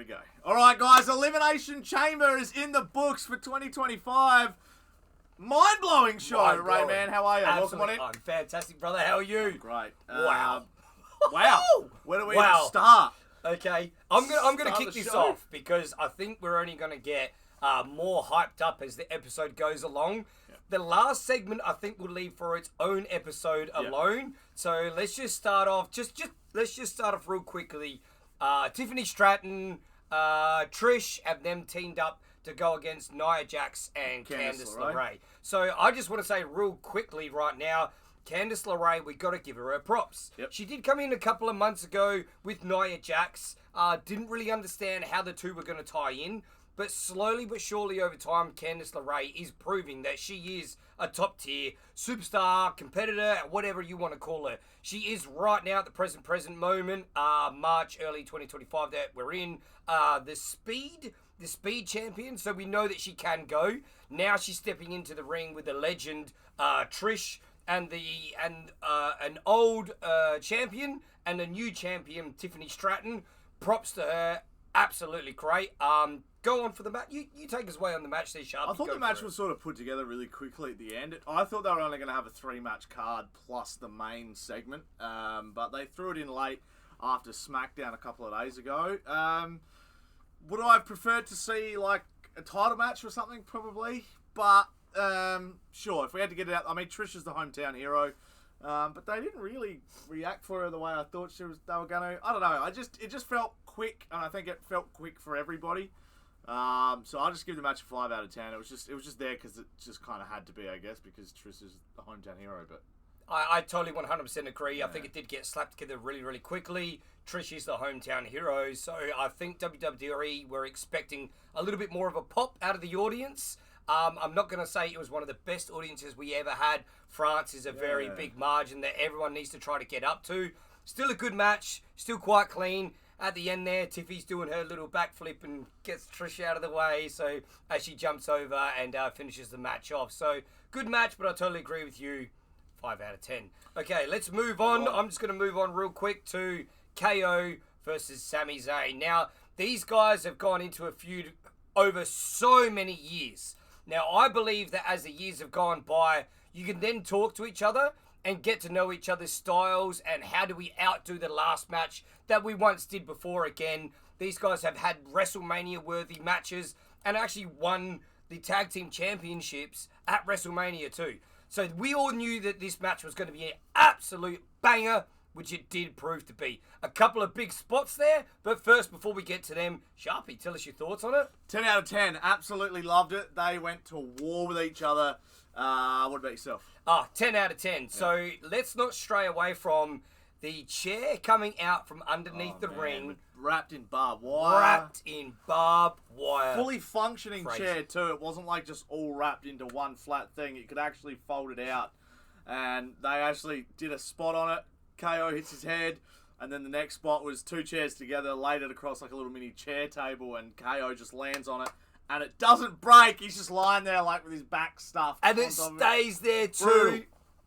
go. All right, guys, Elimination Chamber is in the books for 2025. Mind-blowing show, Mind-blowing. Ray, man. How are you? Absolutely. Welcome on in. I'm fantastic, brother. How are you? Great. Wow. Wow. Where do we even start? Okay, I'm gonna Start kick the this show. off because I think we're only gonna get more hyped up as the episode goes along. Yep. The last segment I think will leave for its own episode alone. So let's just start off. Let's just start off real quickly. Tiffany Stratton, Trish have them teamed up to go against Nia Jax and Candice LeRae. So I just want to say real quickly right now, Candice LeRae, we got to give her props. Yep. She did come in a couple of months ago with Nia Jax. Didn't really understand how the two were going to tie in. But slowly but surely over time, Candice LeRae is proving that she is a top-tier superstar, competitor, whatever you want to call her. She is right now at the present moment, March, early 2025 that we're in, the speed champion. So we know that she can go. Now she's stepping into the ring with the legend, Trish, and an old champion and a new champion, Tiffany Stratton. Props to her. Absolutely great. Go on for the match. You take us away on the match there, Sharpy. I thought the match was sort of put together really quickly at the end. I thought they were only going to have a 3-match card plus the main segment, but they threw it in late after SmackDown a couple of days ago. Would I have preferred to see like a title match or something? Probably, but sure. If we had to get it out, I mean, Trish is the hometown hero. But they didn't really react for her the way I thought they were going to. I don't know. It just felt quick, and I think it felt quick for everybody. So I'll just give the match a 5 out of 10. It was just there because it just kind of had to be, I guess, because Trish is the hometown hero. But I totally 100% agree. I think it did get slapped together really, really quickly. Trish is the hometown hero, so I think WWE were expecting a little bit more of a pop out of the audience. I'm not going to say it was one of the best audiences we ever had. France is a very big margin that everyone needs to try to get up to. Still a good match, still quite clean. At the end there, Tiffy's doing her little backflip and gets Trish out of the way. So as she jumps over and finishes the match off. So good match, but I totally agree with you. 5 out of 10. Okay, let's move on. I'm just going to move on real quick to KO versus Sami Zayn. Now, these guys have gone into a feud over so many years. Now, I believe that as the years have gone by, you can then talk to each other and get to know each other's styles and how do we outdo the last match that we once did before again. These guys have had WrestleMania-worthy matches and actually won the Tag Team Championships at WrestleMania too. So we all knew that this match was going to be an absolute banger, which it did prove to be. A couple of big spots there, but first, before we get to them, Sharpy, tell us your thoughts on it. 10 out of 10. Absolutely loved it. They went to war with each other. What about yourself? 10 out of 10. Yeah. So let's not stray away from the chair coming out from underneath the ring. Wrapped in barbed wire. Fully functioning chair too. It wasn't like just all wrapped into one flat thing. You could actually fold it out. And they actually did a spot on it. KO hits his head. And then the next spot was 2 chairs together, laid it across like a little mini chair table, and KO just lands on it. And it doesn't break. He's just lying there like with his back stuffed. And it stays there too. Brutal.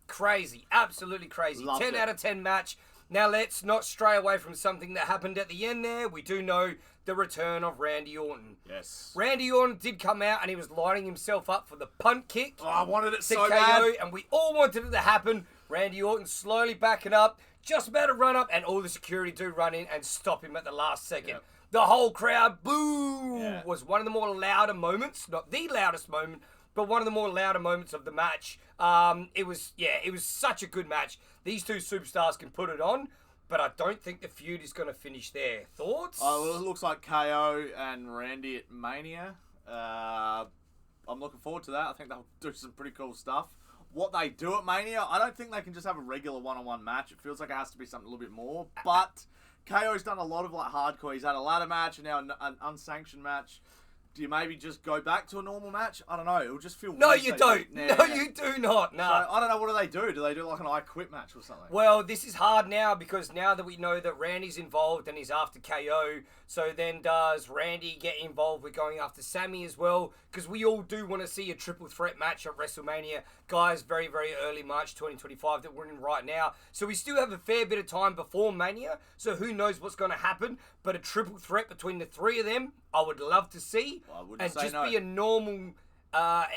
Crazy. Absolutely crazy. Loved 10 it. out of 10 match. Now let's not stray away from something that happened at the end there. We do know the return of Randy Orton. Yes. Randy Orton did come out and he was lining himself up for the punt kick. Oh, I wanted it so KO, bad. and we all wanted it to happen. Randy Orton slowly backing up, just about to run up, and all the security do run in and stop him at the last second. Yep. The whole crowd, boo, Yeah. was one of the more louder moments, not the loudest moment, but one of the more louder moments of the match. It was such a good match. These two superstars can put it on, but I don't think the feud is going to finish there. Thoughts? Oh, well, it looks like KO and Randy at Mania. I'm looking forward to that. I think they'll do some pretty cool stuff. What they do at Mania, I don't think they can just have a regular one-on-one match. It feels like it has to be something a little bit more. But KO's done a lot of like hardcore. He's had a ladder match and now an unsanctioned match. Do you maybe just go back to a normal match? I don't know. It'll just feel No, weird. you don't. No, you do not. No. So, I don't know. What do? Do they do like an I Quit match or something? Well, this is hard now because now that we know that Randy's involved and he's after KO, so then does Randy get involved with going after Sammy as well? Because we all do want to see a triple threat match at WrestleMania. Guys, very, very early March 2025 that we're in right now. So we still have a fair bit of time before Mania, so who knows what's going to happen. But a triple threat between the three of them, I would love to see. Well, I wouldn't and say just no. be a normal...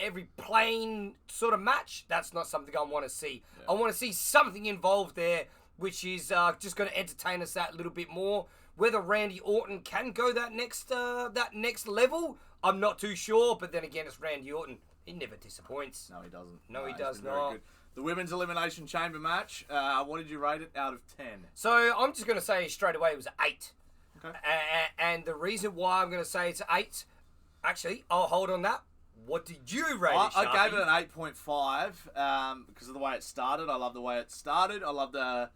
every plain sort of match, that's not something I want to see. Yeah. I want to see something involved there, which is just going to entertain us that little bit more. Whether Randy Orton can go that next level, I'm not too sure. But then again, it's Randy Orton. He never disappoints. No, he doesn't. No, he does very not. Good. The Women's Elimination Chamber match, what did you rate it out of 10? So I'm just going to say straight away it was an 8. Okay. And the reason why I'm going to say it's an 8, actually, I'll hold on that. What did you rate it, Sharpy? I gave it an 8.5 because of the way it started. I love the way it started. I love the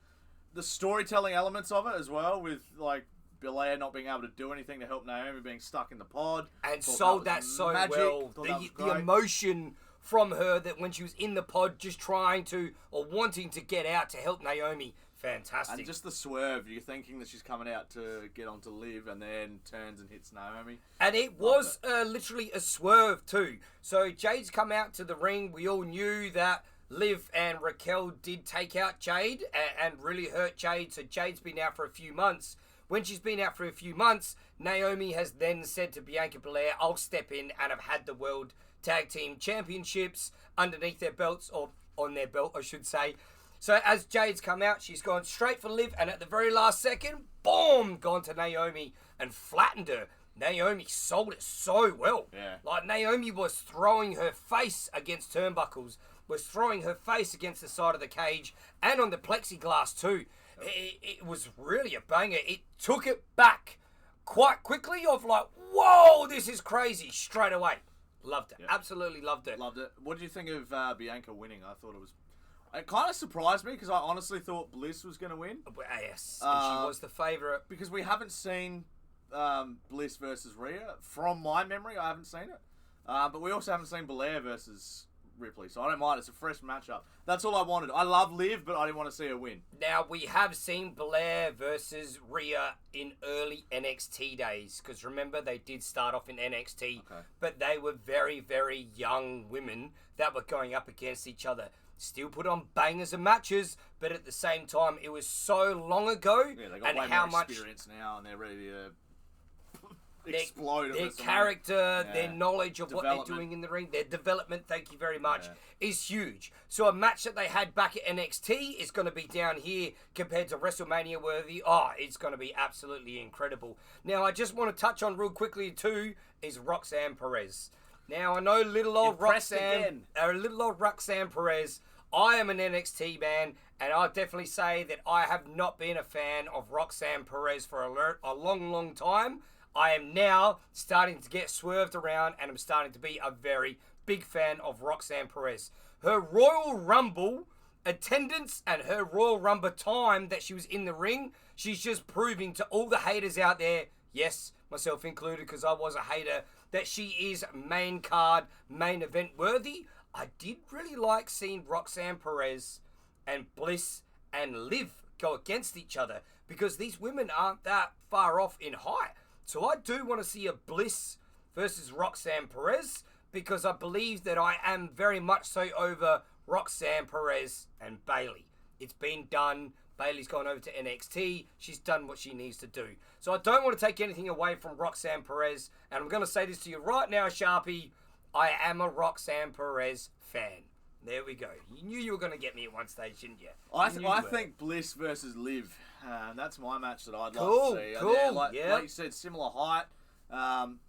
storytelling elements of it as well, with like Belair not being able to do anything to help Naomi, being stuck in the pod. And sold that so well. The emotion from her that when she was in the pod just trying to or wanting to get out to help Naomi. Fantastic. And just the swerve. You're thinking that she's coming out to get on to Liv and then turns and hits Naomi. And it was literally a swerve too. So Jade's come out to the ring. We all knew that Liv and Raquel did take out Jade and really hurt Jade. So Jade's been out for a few months. When she's been out for a few months, Naomi has then said to Bianca Belair, I'll step in and have had the World Tag Team Championships underneath their belts, or on their belt, I should say. So as Jade's come out, she's gone straight for Liv, and at the very last second, boom, gone to Naomi and flattened her. Naomi sold it so well. Yeah. Like, Naomi was throwing her face against turnbuckles, was throwing her face against the side of the cage, and on the plexiglass too. It was really a banger. It took it back quite quickly of like, whoa, this is crazy, straight away. Loved it. Yep. Absolutely loved it. Loved it. What did you think of Bianca winning? I thought it kind of surprised me because I honestly thought Bliss was going to win. Yes, and she was the favourite. Because we haven't seen Bliss versus Rhea. From my memory, I haven't seen it. But we also haven't seen Belair versus Ripley, so I don't mind. It's a fresh matchup. That's all I wanted. I love Liv, but I didn't want to see her win. Now, we have seen Belair versus Rhea in early NXT days, because remember, they did start off in NXT, but they were very, very young women that were going up against each other. Still put on bangers and matches, but at the same time, it was so long ago. Yeah, they got way more experience now, and they're ready to explode. Their character, their knowledge of what they're doing in the ring, their development, thank you very much, is huge. So a match that they had back at NXT is going to be down here compared to WrestleMania worthy. Oh, it's going to be absolutely incredible. Now, I just want to touch on real quickly too is Roxanne Perez. Now, I know little old Roxanne Perez. I am an NXT man, and I'll definitely say that I have not been a fan of Roxanne Perez for a long, long time. I am now starting to get swerved around, and I'm starting to be a very big fan of Roxanne Perez. Her Royal Rumble attendance and her Royal Rumble time that she was in the ring, she's just proving to all the haters out there, yes, myself included, because I was a hater, that she is main card, main event worthy. I did really like seeing Roxanne Perez and Bliss and Liv go against each other, because these women aren't that far off in height. So I do want to see a Bliss versus Roxanne Perez, because I believe that I am very much so over Roxanne Perez and Bayley. It's been done. Bayley's gone over to NXT. She's done what she needs to do. So I don't want to take anything away from Roxanne Perez. And I'm going to say this to you right now, Sharpy. I am a Roxanne Perez fan. There we go. You knew you were going to get me at one stage, didn't you? I think Bliss versus Liv. That's my match that I'd like to see. Cool. Like you said, similar height.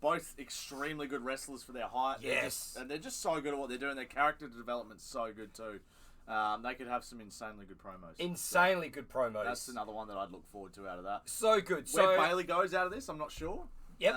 Both extremely good wrestlers for their height. Yes. They're just so good at what they're doing. Their character development's so good too. They could have some insanely good promos. Good promos. That's another one that I'd look forward to out of that. So good. Where Bayley goes out of this, I'm not sure. Yep.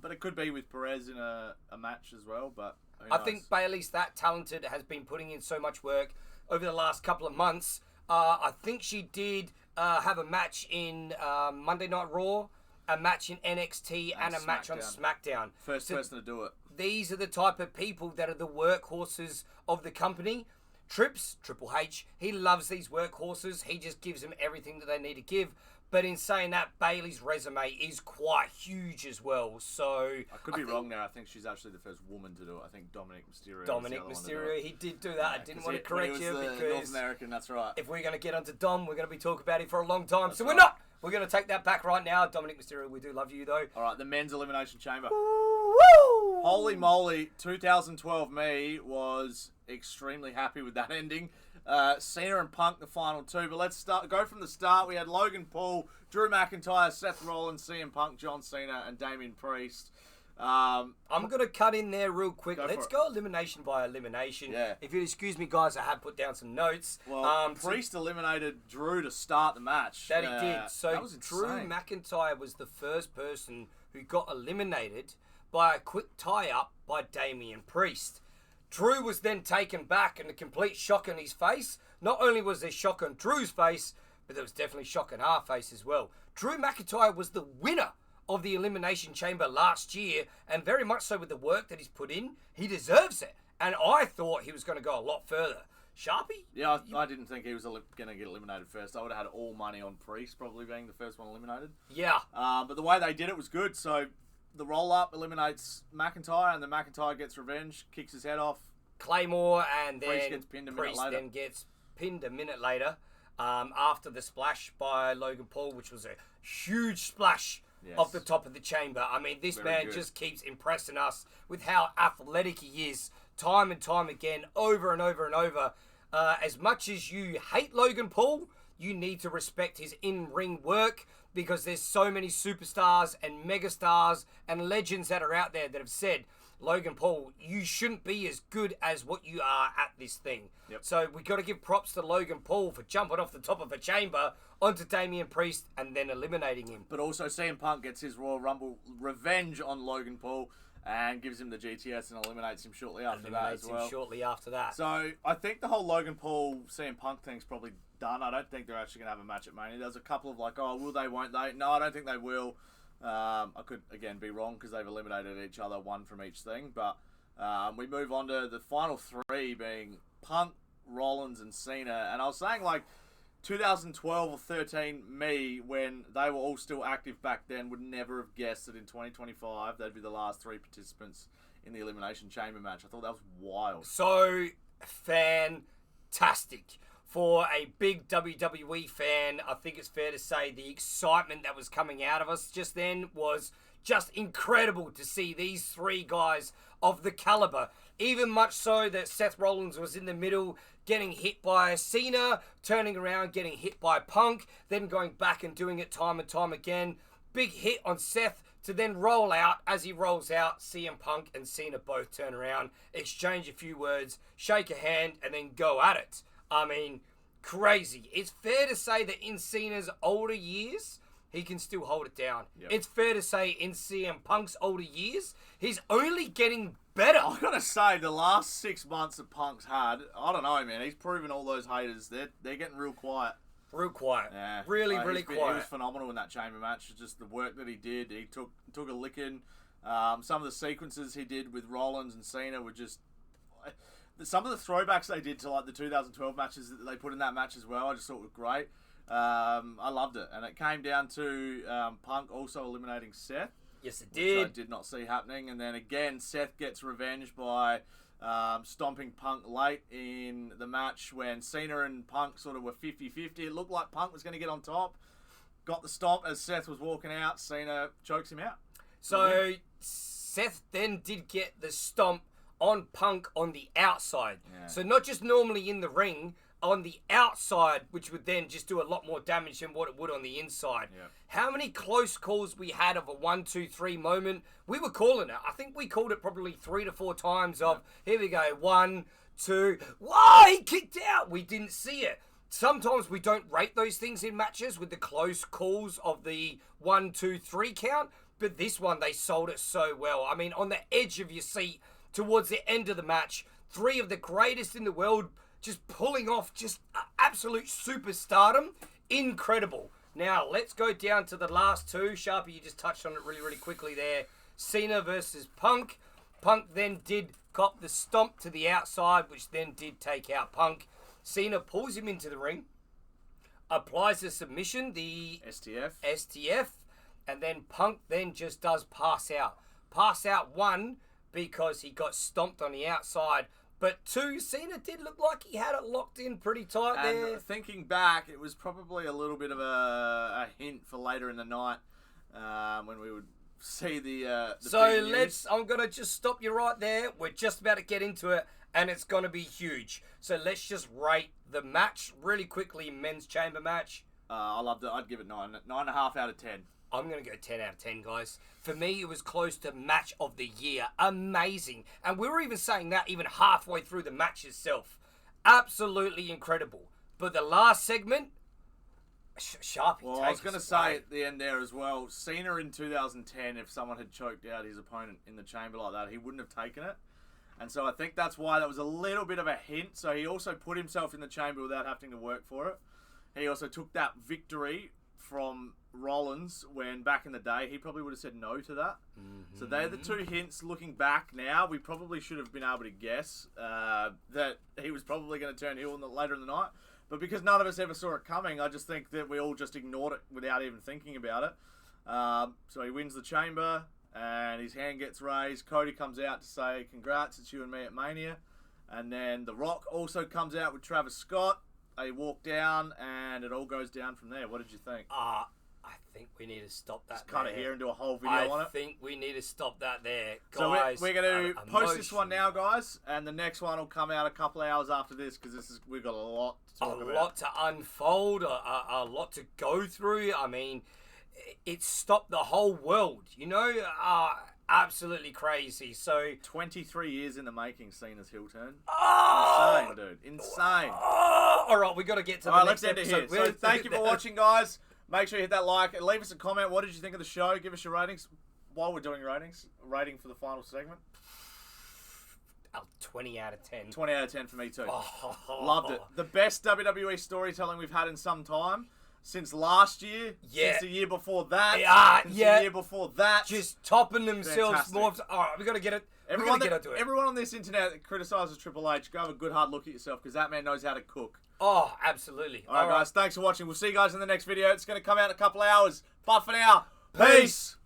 But it could be with Perez in a match as well. But I think Bayley's that talented, has been putting in so much work over the last couple of months. I think she did have a match in Monday Night Raw a match in NXT and a match on SmackDown. First person to do it. These are the type of people that are the workhorses of the company. Triple H, he loves these workhorses. He just gives them everything that they need to give. But in saying that, Bayley's resume is quite huge as well. So I could be wrong there. I think she's actually the first woman to do it. I think Dominic Mysterio. He did do that. Yeah, I didn't want to correct you because North American. That's right. If we're going to get onto Dom, we're going to be talking about him for a long time. That's so we're not. We're going to take that back right now. Dominic Mysterio, we do love you though. All right, the men's elimination chamber. Woo! Holy moly! 2012 me was extremely happy with that ending. Cena and Punk, the final two. But let's go from the start. We had Logan Paul, Drew McIntyre, Seth Rollins, CM Punk, John Cena, and Damian Priest. I'm going to cut in there real quick. Let's go elimination by elimination. Yeah. If you'll excuse me, guys, I have put down some notes. Well, Priest eliminated Drew to start the match. That he did. So that was Drew insane. McIntyre was the first person who got eliminated by a quick tie-up by Damian Priest. Drew was then taken back, and the complete shock on his face. Not only was there shock on Drew's face, but there was definitely shock on our face as well. Drew McIntyre was the winner of the Elimination Chamber last year, and very much so with the work that he's put in. He deserves it. And I thought he was going to go a lot further. Sharpy? Yeah, I didn't think he was going to get eliminated first. I would have had all money on Priest probably being the first one eliminated. Yeah. But the way they did it was good. So the roll-up eliminates McIntyre, and then McIntyre gets revenge, kicks his head off. Claymore, and then Priest gets pinned a minute later. Then gets pinned a minute later after the splash by Logan Paul, which was a huge splash off the top of the chamber. I mean, this man just keeps impressing us with how athletic he is, time and time again, over and over and over. As much as you hate Logan Paul, you need to respect his in-ring work, because there's so many superstars and megastars and legends that are out there that have said, Logan Paul, you shouldn't be as good as what you are at this thing. Yep. So we got to give props to Logan Paul for jumping off the top of a chamber onto Damian Priest and then eliminating him. But also CM Punk gets his Royal Rumble revenge on Logan Paul and gives him the GTS and eliminates him shortly after that as well. So I think the whole Logan Paul CM Punk thing's probably done. I don't think they're actually going to have a match at Mania. There's a couple of like, oh, will they, won't they? No, I don't think they will. I could, again, be wrong because they've eliminated each other, one from each thing. But we move on to the final three being Punk, Rollins, and Cena. And I was saying, like, 2012 or 13, me, when they were all still active back then, would never have guessed that in 2025 they'd be the last three participants in the Elimination Chamber match. I thought that was wild. So fantastic. For a big WWE fan, I think it's fair to say the excitement that was coming out of us just then was just incredible to see these three guys of the caliber. Even much so that Seth Rollins was in the middle, getting hit by Cena, turning around, getting hit by Punk, then going back and doing it time and time again. Big hit on Seth to then roll out. As he rolls out, CM Punk and Cena both turn around, exchange a few words, shake a hand, and then go at it. I mean, crazy. It's fair to say that in Cena's older years, he can still hold it down. Yep. It's fair to say in CM Punk's older years, he's only getting better. I've got to say, the last 6 months that Punk's had, I don't know, man. He's proven all those haters, they're getting real quiet. Real quiet. Yeah. Really quiet. He was phenomenal in that chamber match. Just the work that he did. He took a licking. Some of the sequences he did with Rollins and Cena were just... Some of the throwbacks they did to like the 2012 matches that they put in that match as well, I just thought were great. I loved it. And it came down to Punk also eliminating Seth. Yes, it did. Which I did not see happening. And then again, Seth gets revenge by stomping Punk late in the match when Cena and Punk sort of were 50-50. It looked like Punk was going to get on top. Got the stomp as Seth was walking out. Cena chokes him out. So Seth then did get the stomp on Punk on the outside. Yeah. So not just normally in the ring, on the outside, which would then just do a lot more damage than what it would on the inside. Yeah. How many close calls we had of a 1-2-3 moment? We were calling it. I think we called it probably 3 to 4 times of, here we go, 1, 2, whoa, he kicked out. We didn't see it. Sometimes we don't rate those things in matches with the close calls of the 1, 2, 3 count, but this one, they sold it so well. I mean, on the edge of your seat, towards the end of the match, 3 of the greatest in the world just pulling off just absolute superstardom. Incredible. Now, let's go down to the last two. Sharpy, you just touched on it really, really quickly there. Cena versus Punk. Punk then did cop the stomp to the outside, which then did take out Punk. Cena pulls him into the ring, applies the submission, the STF, and then Punk then just does pass out. Pass out 1 because he got stomped on the outside. But 2, Cena did look like he had it locked in pretty tight there. And thinking back, it was probably a little bit of a hint for later in the night when we would see the so I'm going to just stop you right there. We're just about to get into it, and it's going to be huge. So let's just rate the match really quickly, men's chamber match. I loved it. I'd give it 9.5 out of 10. I'm going to go 10 out of 10, guys. For me, it was close to match of the year. Amazing. And we were even saying that even halfway through the match itself. Absolutely incredible. But the last segment, Sharpy. Well, I was going to say at the end there as well, Cena in 2010, if someone had choked out his opponent in the chamber like that, he wouldn't have taken it. And so I think that's why that was a little bit of a hint. So he also put himself in the chamber without having to work for it. He also took that victory from Rollins when back in the day he probably would have said no to that. So they're the 2 hints. Looking back now, we probably should have been able to guess that he was probably going to turn heel later in the night. But because none of us ever saw it coming, I just think that we all just ignored it without even thinking about it. So he wins the chamber and his hand gets raised. Cody comes out to say, congrats, it's you and me at Mania. And then The Rock also comes out with Travis Scott. They walk down, and it all goes down from there. What did you think? I think we need to stop that. Just cut it here and do a whole video on it. I think we need to stop that there, guys. So we're going to post this one now, guys, and the next one will come out a couple of hours after this because we've got a lot to talk about. A lot to unfold, a lot to go through. I mean, it stopped the whole world. You know, absolutely crazy. So 23 years in the making, Cena's heel turn. Oh, insane, dude. Insane. Oh, all right, we got to get to the next episode. Let's end it here. So thank you for watching, guys. Make sure you hit that like and leave us a comment. What did you think of the show? Give us your ratings while we're doing ratings. Rating for the final segment. 20 out of 10. 20 out of 10 for me too. Loved it. The best WWE storytelling we've had in some time. Since last year, since the year before that, since the year before that. Just topping themselves more. All right, we got to get it. Everyone on this internet that criticises Triple H, go have a good hard look at yourself because that man knows how to cook. Oh, absolutely. All right, guys, thanks for watching. We'll see you guys in the next video. It's going to come out in a couple of hours. But for now, peace.